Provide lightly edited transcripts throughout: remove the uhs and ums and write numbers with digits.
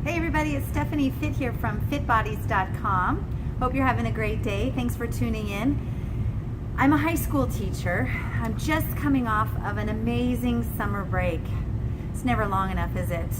Hey everybody, it's Stephenie Fitt here from fitbodies.com. Hope you're having a great day. Thanks for tuning in. I'm a high school teacher. I'm just coming off of an amazing summer break. It's never long enough, is it?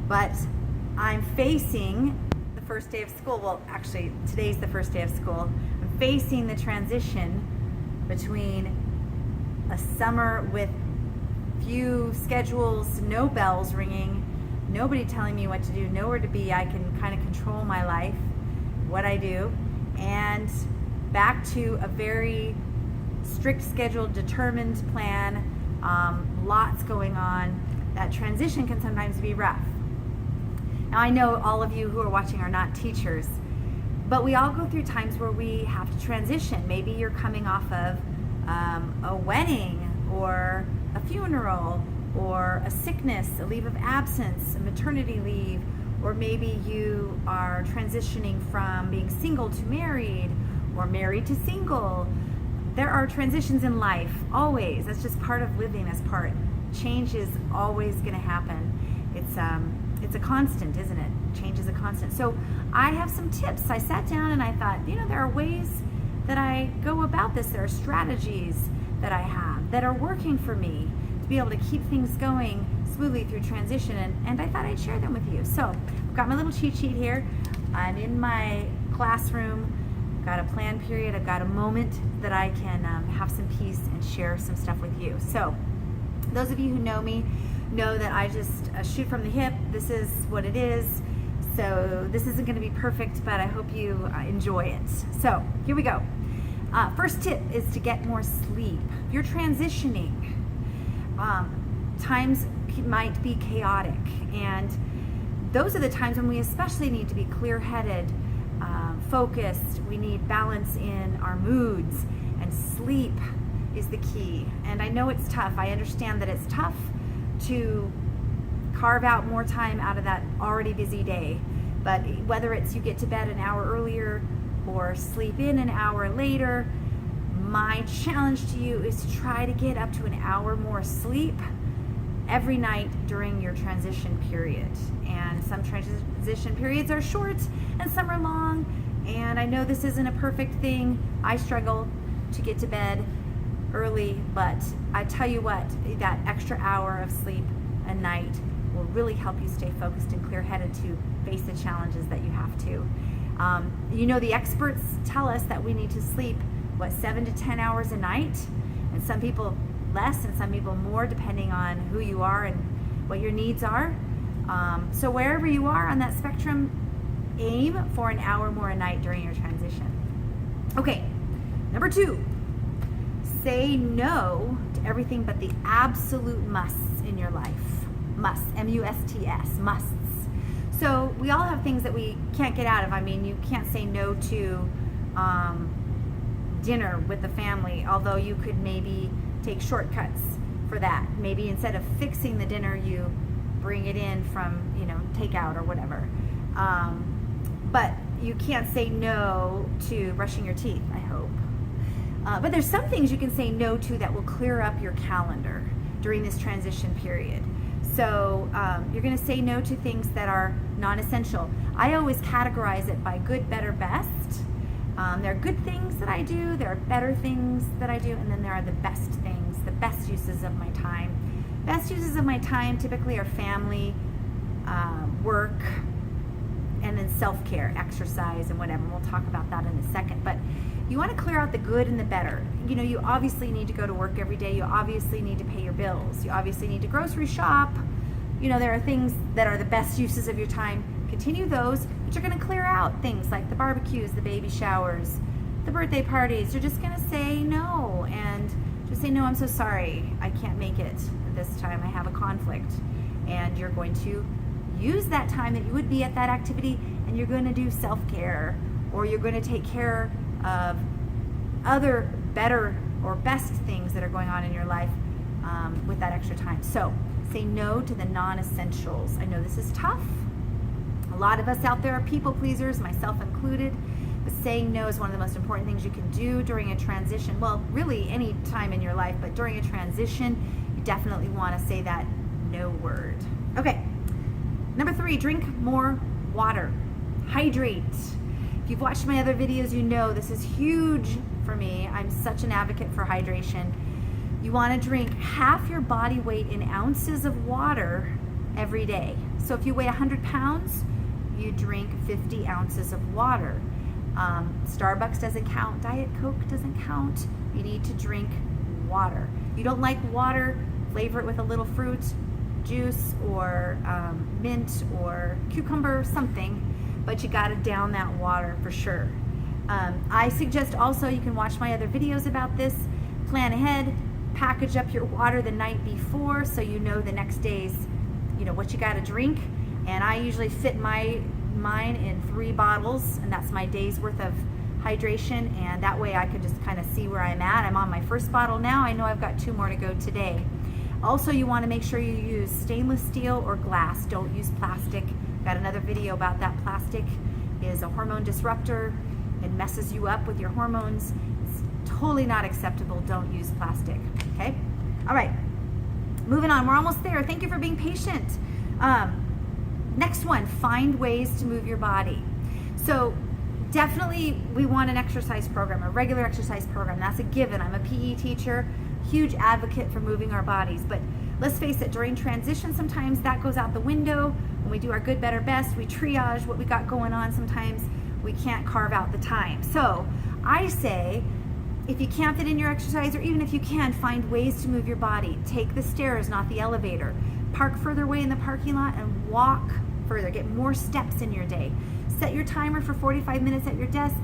But I'm facing the first day of school. Well, actually, today's the first day of school. I'm facing the transition between a summer with few schedules, no bells ringing, nobody telling me what to do, nowhere to be. I can kind of control my life, what I do, and back to a very strict schedule, determined plan, lots going on. That transition can sometimes be rough. Now I know all of you who are watching are not teachers, but we all go through times where we have to transition. Maybe you're coming off of a wedding or a funeral or a sickness, a leave of absence, a maternity leave, or maybe you are transitioning from being single to married or married to single. There are transitions in life, always. That's just part of living as part. Change is always going to happen. It's a constant, isn't it? Change is a constant. So I have some tips. I sat down and I thought, there are ways that I go about this. There are strategies that I have that are working for me to be able to keep things going smoothly through transition, and I thought I'd share them with you. So I've got my little cheat sheet here. I'm in my classroom. I've got a planned period. I've got a moment that I can have some peace and share some stuff with you. So those of you who know me know that I just shoot from the hip. This is what it is. So this isn't going to be perfect, but I hope you enjoy it. So here we go. First tip is to get more sleep. If you're transitioning, times might be chaotic, and those are the times when we especially need to be clear-headed, focused. We need balance in our moods, and sleep is the key. And I know it's tough. I understand that it's tough to carve out more time out of that already busy day, but whether it's you get to bed an hour earlier or sleep in an hour later, my challenge to you is to try to get up to an hour more sleep every night during your transition period. And some transition periods are short and some are long, and I know this isn't a perfect thing. I struggle to get to bed early, but I tell you what, that extra hour of sleep a night will really help you stay focused and clear-headed to face the challenges that you have to. The experts tell us that we need to sleep 7 to 10 hours a night, and some people less and some people more, depending on who you are and what your needs are. So wherever you are on that spectrum, aim for an hour more a night during your transition. Okay, number 2, say no to everything but the absolute musts in your life. Musts, M-U-S-T-S, musts. So we all have things that we can't get out of. I mean, you can't say no to dinner with the family, although you could maybe take shortcuts for that. Maybe instead of fixing the dinner, you bring it in from, takeout or whatever. But you can't say no to brushing your teeth, I hope. But there's some things you can say no to that will clear up your calendar during this transition period. So you're going to say no to things that are non-essential. I always categorize it by good, better, best. There are good things that I do, there are better things that I do, and then there are the best things, the best uses of my time. Best uses of my time typically are family, work, and then self-care, exercise, and whatever. We'll talk about that in a second. But you want to clear out the good and the better. You obviously need to go to work every day. You obviously need to pay your bills. You obviously need to grocery shop. There are things that are the best uses of your time. Continue those, but you're going to clear out things like the barbecues, the baby showers, the birthday parties. You're just going to say no, and just say, no, I'm so sorry. I can't make it this time. I have a conflict. And you're going to use that time that you would be at that activity, and you're going to do self-care, or you're going to take care of other better or best things that are going on in your life with that extra time. So say no to the non-essentials. I know this is tough. A lot of us out there are people pleasers, myself included, but saying no is one of the most important things you can do during a transition. Well, really any time in your life, but during a transition, you definitely want to say that no word. Okay, number 3. 3, drink more water. Hydrate. If you've watched my other videos, you know this is huge for me. I'm such an advocate for hydration. You want to drink half your body weight in ounces of water every day. So if you weigh 100 pounds, you drink 50 ounces of water. Starbucks doesn't count. Diet Coke doesn't count. You need to drink water. You don't like water, flavor it with a little fruit juice or mint or cucumber, something, but you got to down that water for sure. I suggest also, you can watch my other videos about this. Plan ahead, package up your water the night before so you know the next day's, what you got to drink. And I usually fit mine in 3 bottles, and that's my day's worth of hydration, and that way I could just kind of see where I'm at. I'm on my first bottle now. I know I've got 2 more to go today. Also, you want to make sure you use stainless steel or glass. Don't use plastic. Got another video about that. Plastic is a hormone disruptor. It messes you up with your hormones. It's totally not acceptable. Don't use plastic. Okay? All right. Moving on. We're almost there. Thank you for being patient. Next one, find ways to move your body. So definitely we want an exercise program, a regular exercise program. That's a given. I'm a PE teacher, huge advocate for moving our bodies. But let's face it, during transition, sometimes that goes out the window. When we do our good, better, best, we triage what we got going on. Sometimes we can't carve out the time. So I say, if you can't fit in your exercise, or even if you can, find ways to move your body. Take the stairs, not the elevator. Park further away in the parking lot and walk further. Get more steps in your day. Set your timer for 45 minutes at your desk,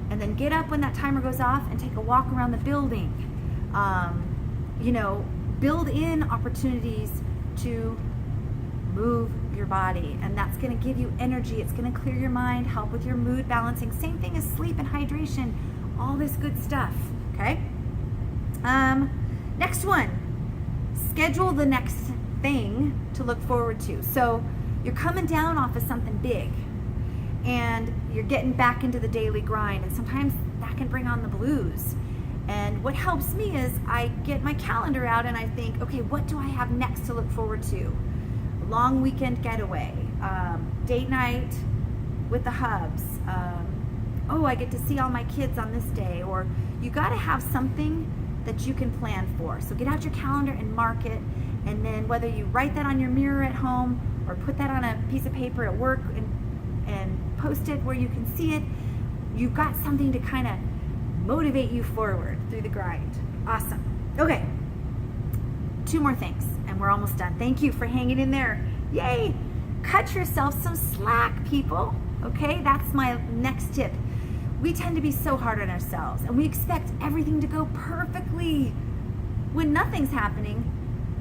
and then get up when that timer goes off and take a walk around the building. Build in opportunities to move your body, and that's going to give you energy. It's going to clear your mind, help with your mood balancing. Same thing as sleep and hydration, all this good stuff. Okay. Next one, schedule the next thing to look forward to. So you're coming down off of something big and you're getting back into the daily grind, and sometimes that can bring on the blues. And what helps me is I get my calendar out and I think, okay, what do I have next to look forward to? Long weekend getaway, date night with the hubs, I get to see all my kids on this day. Or you got to have something that you can plan for. So get out your calendar and mark it, and then whether you write that on your mirror at home or put that on a piece of paper at work and post it where you can see it, you've got something to kind of motivate you forward through the grind. Awesome. Okay, 2 more things and we're almost done. Thank you for hanging in there. Yay! Cut yourself some slack, people. Okay, that's my next tip. We tend to be so hard on ourselves, and we expect everything to go perfectly when nothing's happening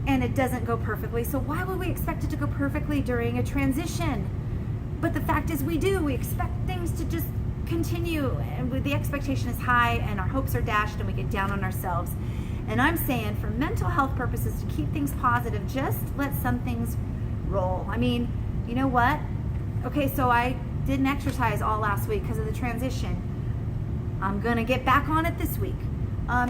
and it doesn't go perfectly. So why would we expect it to go perfectly during a transition? But the fact is we do. We expect things to just continue, and the expectation is high and our hopes are dashed and we get down on ourselves. And I'm saying, for mental health purposes, to keep things positive, just let some things roll. I mean, you know what? Okay, so I didn't exercise all last week because of the transition. I'm gonna get back on it this week.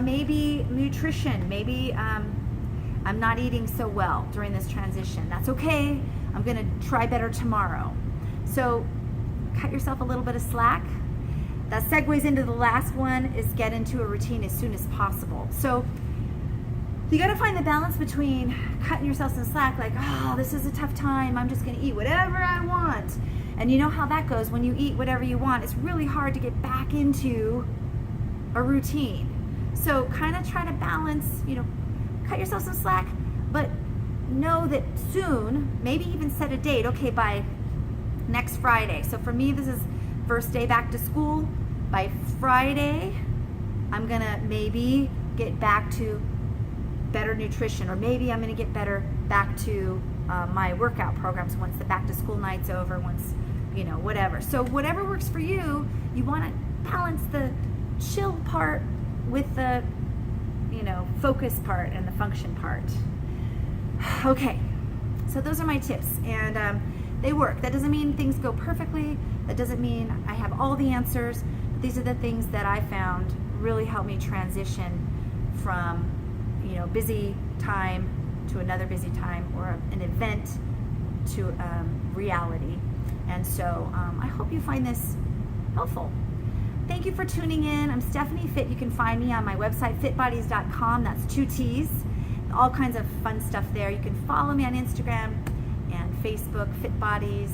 Maybe nutrition, maybe I'm not eating so well during this transition. That's okay. I'm gonna try better tomorrow. So cut yourself a little bit of slack. That segues into the last one, is get into a routine as soon as possible. So you got to find the balance between cutting yourself some slack, like, oh, this is a tough time, I'm just going to eat whatever I want. And you know how that goes. When you eat whatever you want, it's really hard to get back into a routine. So kind of try to balance, cut yourself some slack, but know that soon, maybe even set a date, okay, by next Friday. So for me, this is first day back to school. By Friday, I'm gonna maybe get back to better nutrition, or maybe I'm gonna get back to my workout programs once the back to school night's over, once, whatever. So whatever works for you, you wanna balance the chill part with the, focus part and the function part. Okay, so those are my tips, and they work. That doesn't mean things go perfectly. That doesn't mean I have all the answers. But these are the things that I found really help me transition from, busy time to another busy time, or an event to reality. And so I hope you find this helpful. Thank you for tuning in. I'm Stephenie Fitt. You can find me on my website, fitbodies.com. That's 2 T's. All kinds of fun stuff there. You can follow me on Instagram and Facebook, Fit Bodies.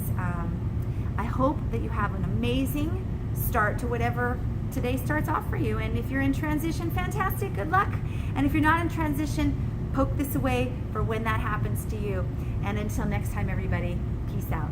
I hope that you have an amazing start to whatever today starts off for you. And if you're in transition, fantastic, good luck. And if you're not in transition, poke this away for when that happens to you. And until next time, everybody, peace out.